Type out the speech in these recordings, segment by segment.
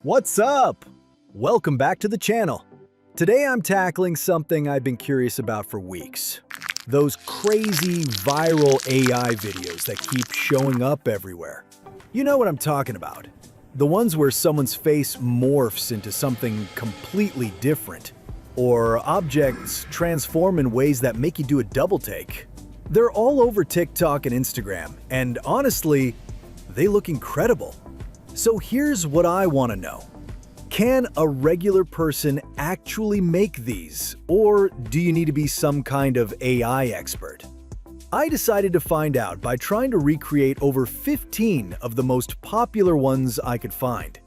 What's up? Welcome back to the channel. Today I'm tackling something I've been curious about for weeks. Those crazy viral AI videos that keep showing up everywhere. You know what I'm talking about. The ones where someone's face morphs into something completely different, or objects transform in ways that make you do a double take. They're all over TikTok and Instagram, and honestly, they look incredible. So here's what I want to know. Can a regular person actually make these, or do you need to be some kind of AI expert? I decided to find out by trying to recreate over 15 of the most popular ones I could find.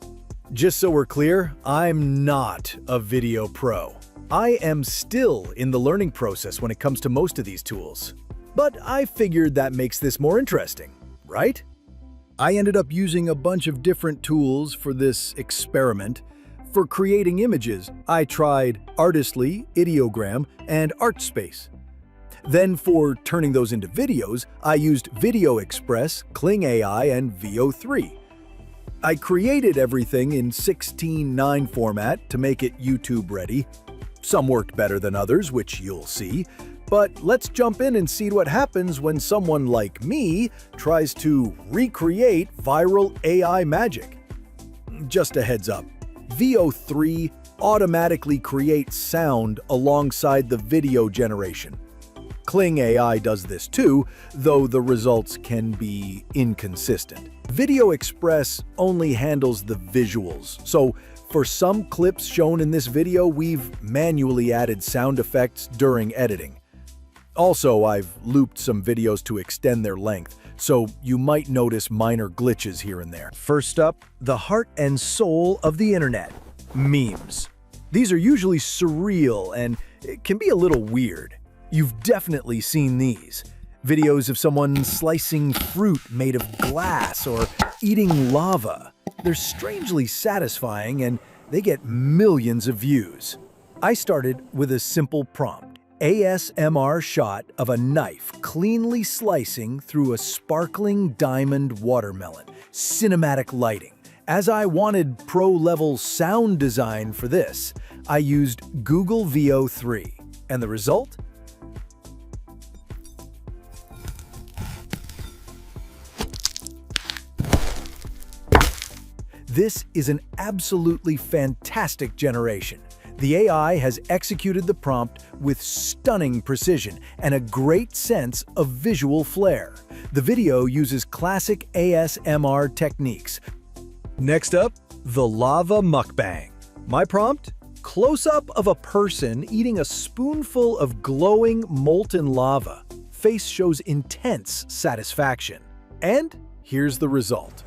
Just so we're clear, I'm not a video pro. I am still in the learning process when it comes to most of these tools. But I figured that makes this more interesting, right? I ended up using a bunch of different tools for this experiment. For creating images, I tried Artistly, Ideogram, and Artspace. Then for turning those into videos, I used Video Expres, Kling AI, and VO3. I created everything in 16:9 format to make it YouTube ready. Some worked better than others, which you'll see. But let's jump in and see what happens when someone like me tries to recreate viral AI magic. Just a heads up, VO3 automatically creates sound alongside the video generation. Kling AI does this too, though the results can be inconsistent. Video Express only handles the visuals, so for some clips shown in this video, we've manually added sound effects during editing. Also, I've looped some videos to extend their length, so you might notice minor glitches here and there. First up, the heart and soul of the internet, memes. These are usually surreal and it can be a little weird. You've definitely seen these. Videos of someone slicing fruit made of glass or eating lava. They're strangely satisfying and they get millions of views. I started with a simple prompt. ASMR shot of a knife cleanly slicing through a sparkling diamond watermelon. Cinematic lighting. As I wanted pro-level sound design for this, I used Google VO3. And the result? This is an absolutely fantastic generation. The AI has executed the prompt with stunning precision and a great sense of visual flair. The video uses classic ASMR techniques. Next up, the lava mukbang. My prompt? Close-up of a person eating a spoonful of glowing molten lava. Face shows intense satisfaction. And here's the result.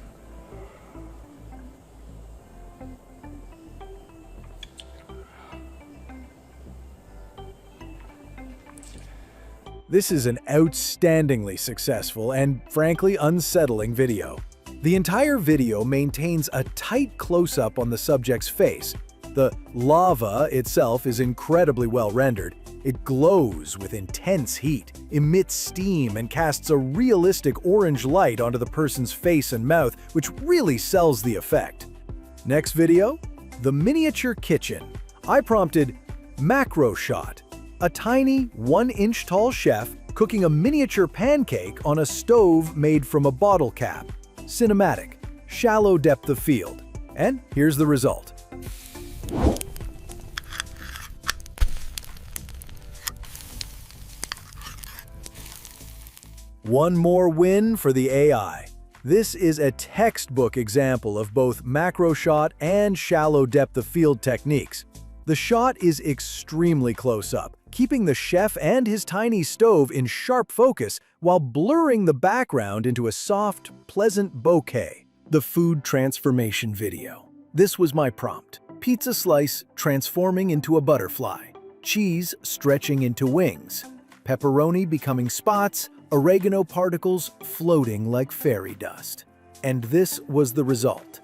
This is an outstandingly successful and, frankly, unsettling video. The entire video maintains a tight close-up on the subject's face. The lava itself is incredibly well rendered. It glows with intense heat, emits steam, and casts a realistic orange light onto the person's face and mouth, which really sells the effect. Next video, the miniature kitchen. I prompted macro shot. A tiny, 1-inch tall chef cooking a miniature pancake on a stove made from a bottle cap. Cinematic, shallow depth of field. And here's the result. One more win for the AI. This is a textbook example of both macro shot and shallow depth of field techniques. The shot is extremely close up, keeping the chef and his tiny stove in sharp focus while blurring the background into a soft, pleasant bouquet. The food transformation video. This was my prompt. Pizza slice transforming into a butterfly. Cheese stretching into wings. Pepperoni becoming spots. Oregano particles floating like fairy dust. And this was the result.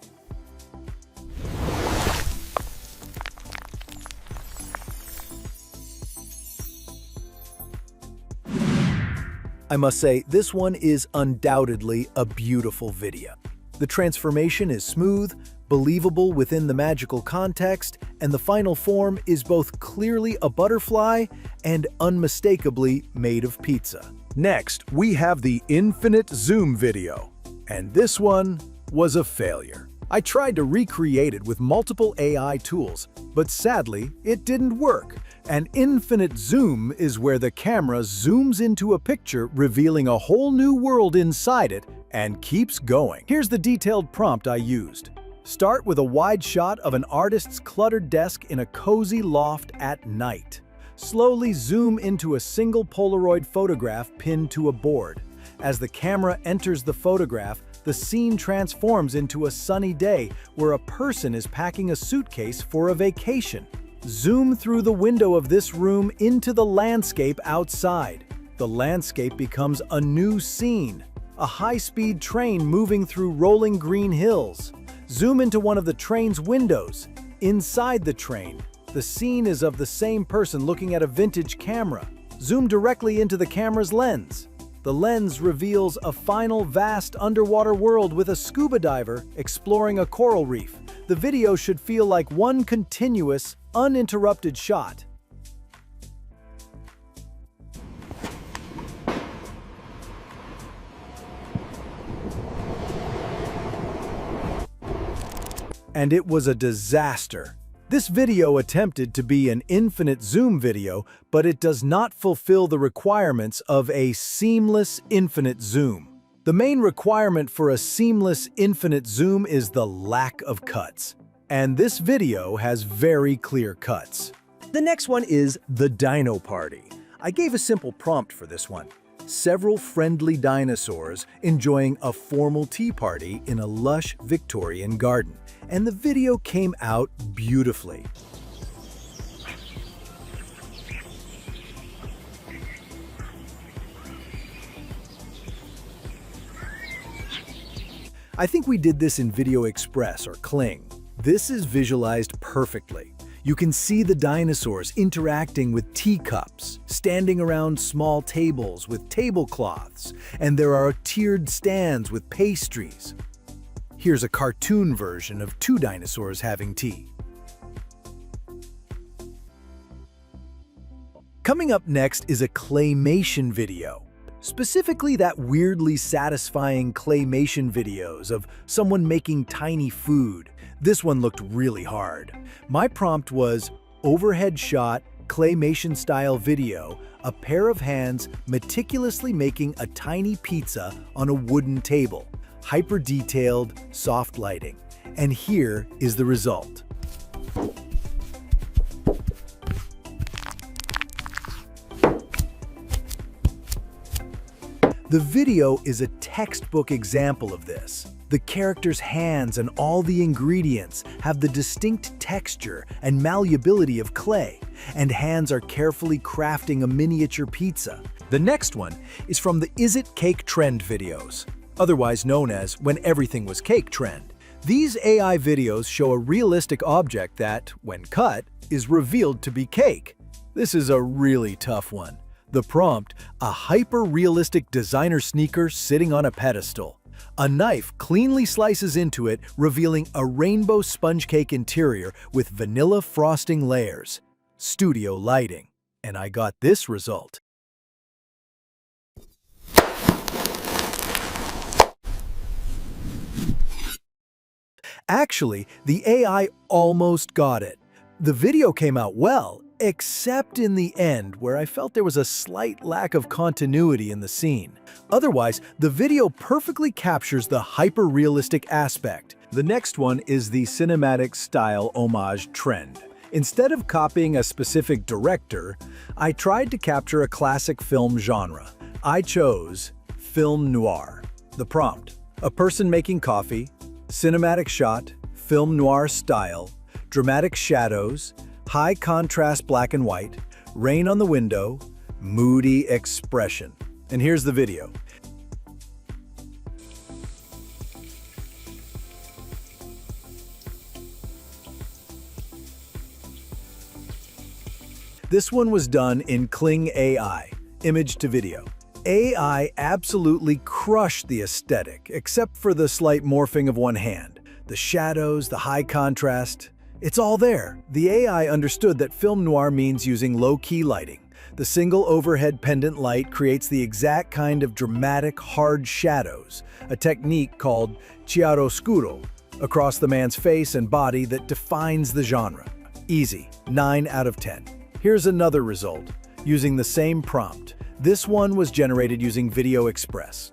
I must say, this one is undoubtedly a beautiful video. The transformation is smooth, believable within the magical context, and the final form is both clearly a butterfly and unmistakably made of pizza. Next, we have the infinite zoom video, and this one was a failure. I tried to recreate it with multiple AI tools, but sadly, it didn't work. An infinite zoom is where the camera zooms into a picture, revealing a whole new world inside it, and keeps going. Here's the detailed prompt I used. Start with a wide shot of an artist's cluttered desk in a cozy loft at night. Slowly zoom into a single Polaroid photograph pinned to a board. As the camera enters the photograph, the scene transforms into a sunny day where a person is packing a suitcase for a vacation. Zoom through the window of this room into the landscape outside. The landscape becomes a new scene, a high-speed train moving through rolling green hills. Zoom into one of the train's windows. Inside the train, the scene is of the same person looking at a vintage camera. Zoom directly into the camera's lens. The lens reveals a final vast underwater world with a scuba diver exploring a coral reef. The video should feel like one continuous, uninterrupted shot. And it was a disaster. This video attempted to be an infinite zoom video, but it does not fulfill the requirements of a seamless infinite zoom. The main requirement for a seamless infinite zoom is the lack of cuts. And this video has very clear cuts. The next one is the Dino Party. I gave a simple prompt for this one. Several friendly dinosaurs enjoying a formal tea party in a lush Victorian garden. And the video came out beautifully. I think we did this in Video Express or Kling. This is visualized perfectly. You can see the dinosaurs interacting with teacups, standing around small tables with tablecloths, and there are tiered stands with pastries. Here's a cartoon version of two dinosaurs having tea. Coming up next is a claymation video. Specifically that weirdly satisfying claymation videos of someone making tiny food. This one looked really hard. My prompt was overhead shot, claymation style video, a pair of hands meticulously making a tiny pizza on a wooden table. Hyper-detailed, soft lighting. And here is the result. The video is a textbook example of this. The character's hands and all the ingredients have the distinct texture and malleability of clay, and hands are carefully crafting a miniature pizza. The next one is from the Is It Cake Trend videos, otherwise known as When Everything Was Cake Trend. These AI videos show a realistic object that, when cut, is revealed to be cake. This is a really tough one. The prompt, a hyper-realistic designer sneaker sitting on a pedestal. A knife cleanly slices into it, revealing a rainbow sponge cake interior with vanilla frosting layers. Studio lighting. And I got this result. Actually, the AI almost got it. The video came out well, except in the end where I felt there was a slight lack of continuity in the scene. Otherwise, the video perfectly captures the hyper-realistic aspect. The next one is the cinematic style homage trend. Instead of copying a specific director, I tried to capture a classic film genre. I chose film noir. The prompt, a person making coffee, cinematic shot, film noir style, dramatic shadows, high contrast black and white, rain on the window, moody expression. And here's the video. This one was done in Kling AI, image to video. AI absolutely crushed the aesthetic, except for the slight morphing of one hand. The shadows, the high contrast, it's all there. The AI understood that film noir means using low-key lighting. The single overhead pendant light creates the exact kind of dramatic, hard shadows, a technique called chiaroscuro, across the man's face and body that defines the genre. Easy, 9 out of 10. Here's another result, using the same prompt. This one was generated using Video Expres.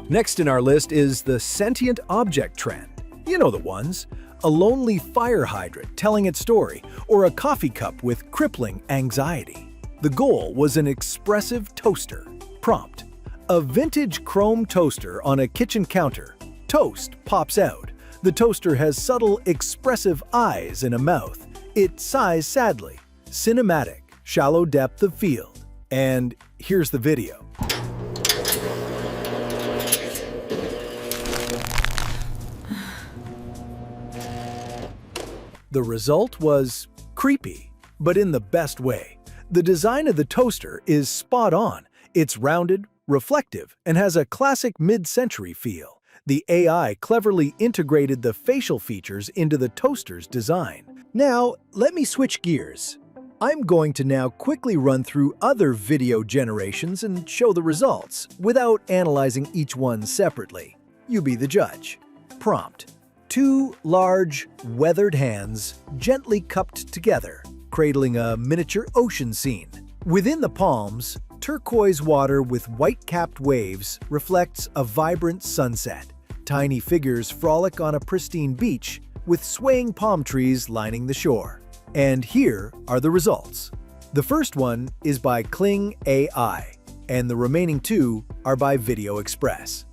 Next in our list is the sentient object trend. You know the ones. A lonely fire hydrant telling its story, or a coffee cup with crippling anxiety. The goal was an expressive toaster. Prompt: a vintage chrome toaster on a kitchen counter. Toast pops out. The toaster has subtle, expressive eyes and a mouth. It sighs sadly. Cinematic, shallow depth of field. And here's the video. The result was creepy, but in the best way. The design of the toaster is spot on. It's rounded, reflective, and has a classic mid-century feel. The AI cleverly integrated the facial features into the toaster's design. Now, let me switch gears. I'm going to now quickly run through other video generations and show the results, without analyzing each one separately. You be the judge. Prompt: 2 large, weathered hands gently cupped together, cradling a miniature ocean scene. Within the palms, turquoise water with white-capped waves reflects a vibrant sunset. Tiny figures frolic on a pristine beach, with swaying palm trees lining the shore. And here are the results. The first one is by Kling AI, and the remaining 2 are by Video Expres.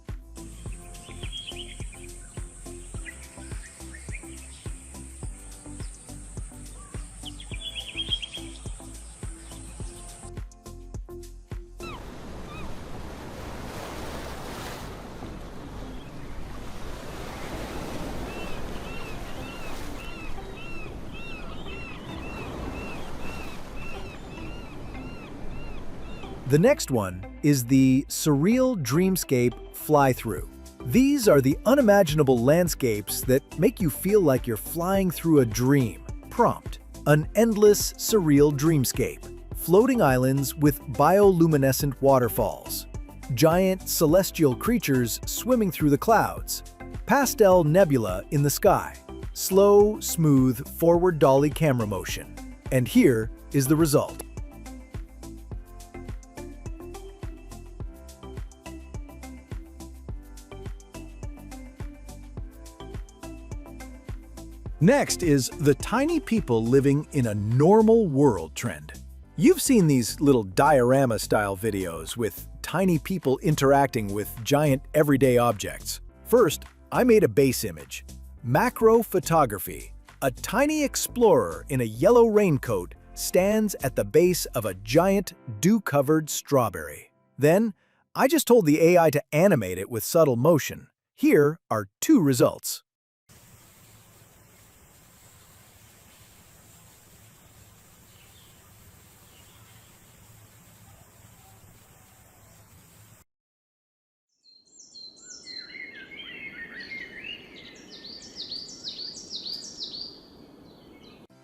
The next one is the surreal dreamscape fly-through. These are the unimaginable landscapes that make you feel like you're flying through a dream. Prompt: an endless, surreal dreamscape. Floating islands with bioluminescent waterfalls. Giant celestial creatures swimming through the clouds. Pastel nebula in the sky. Slow, smooth, forward dolly camera motion. And here is the result. Next is the tiny people living in a normal world trend. You've seen these little diorama-style videos with tiny people interacting with giant everyday objects. First, I made a base image. Macro photography. A tiny explorer in a yellow raincoat stands at the base of a giant dew-covered strawberry. Then, I just told the AI to animate it with subtle motion. Here are 2 results.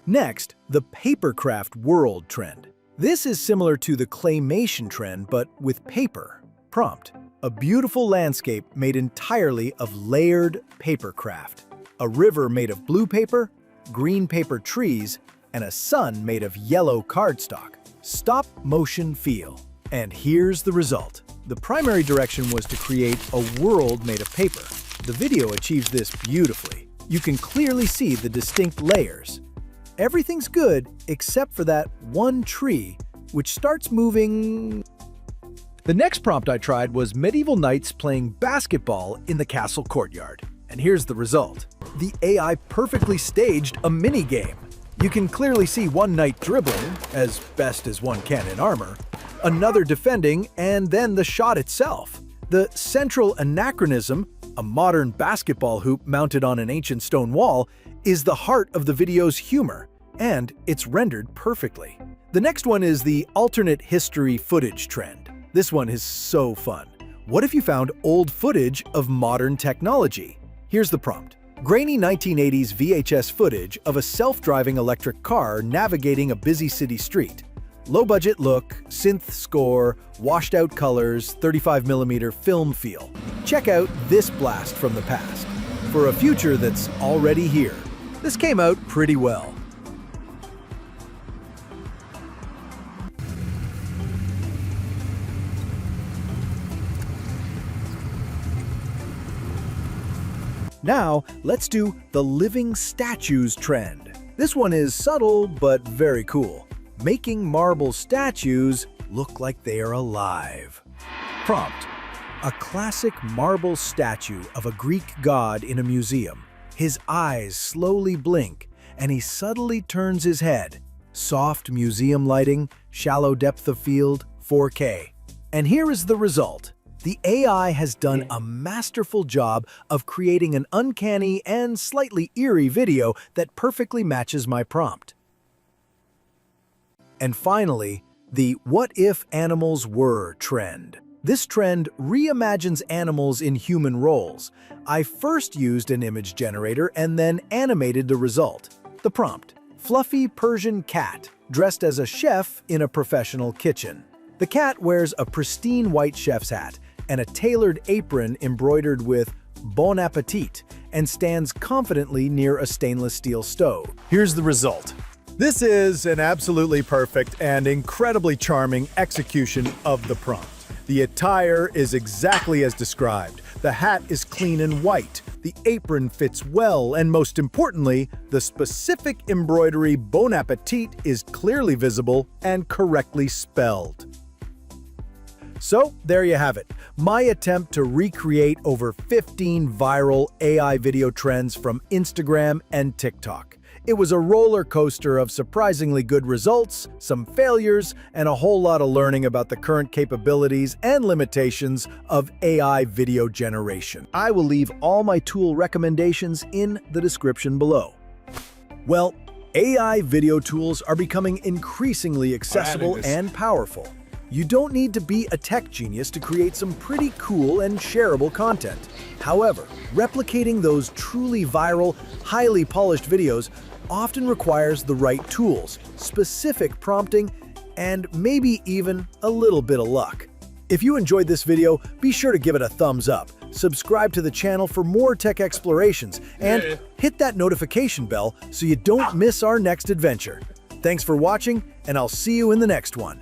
Next, the papercraft world trend. This is similar to the claymation trend, but with paper. Prompt: a beautiful landscape made entirely of layered papercraft. A river made of blue paper, green paper trees, and a sun made of yellow cardstock. Stop motion feel. And here's the result. The primary direction was to create a world made of paper. The video achieves this beautifully. You can clearly see the distinct layers. Everything's good except for that one tree, which starts moving. The next prompt I tried was medieval knights playing basketball in the castle courtyard. And here's the result. The AI perfectly staged a mini-game. You can clearly see one knight dribbling, as best as one can in armor, another defending, and then the shot itself. The central anachronism, a modern basketball hoop mounted on an ancient stone wall, is the heart of the video's humor, and it's rendered perfectly. The next one is the alternate history footage trend. This one is so fun. What if you found old footage of modern technology? Here's the prompt. Grainy 1980s VHS footage of a self-driving electric car navigating a busy city street. Low-budget look, synth score, washed-out colors, 35mm film feel. Check out this blast from the past for a future that's already here. This came out pretty well. Now, let's do the living statues trend. This one is subtle but very cool. Making marble statues look like they are alive. Prompt: a classic marble statue of a Greek god in a museum. His eyes slowly blink, and he subtly turns his head. Soft museum lighting, shallow depth of field, 4K. And here is the result. The AI has done a masterful job of creating an uncanny and slightly eerie video that perfectly matches my prompt. And finally, the "what if animals were" trend. This trend reimagines animals in human roles. I first used an image generator and then animated the result. The prompt: fluffy Persian cat dressed as a chef in a professional kitchen. The cat wears a pristine white chef's hat and a tailored apron embroidered with "Bon Appetit" and stands confidently near a stainless steel stove. Here's the result. This is an absolutely perfect and incredibly charming execution of the prompt. The attire is exactly as described. The hat is clean and white. The apron fits well, and most importantly, the specific embroidery "Bon Appetit" is clearly visible and correctly spelled. So, there you have it. My attempt to recreate over 15 viral AI video trends from Instagram and TikTok. It was a roller coaster of surprisingly good results, some failures, and a whole lot of learning about the current capabilities and limitations of AI video generation. I will leave all my tool recommendations in the description below. Well, AI video tools are becoming increasingly accessible and powerful. You don't need to be a tech genius to create some pretty cool and shareable content. However, replicating those truly viral, highly polished videos often requires the right tools, specific prompting, and maybe even a little bit of luck. If you enjoyed this video, be sure to give it a thumbs up, subscribe to the channel for more tech explorations, and hit that notification bell so you don't miss our next adventure. Thanks for watching, and I'll see you in the next one.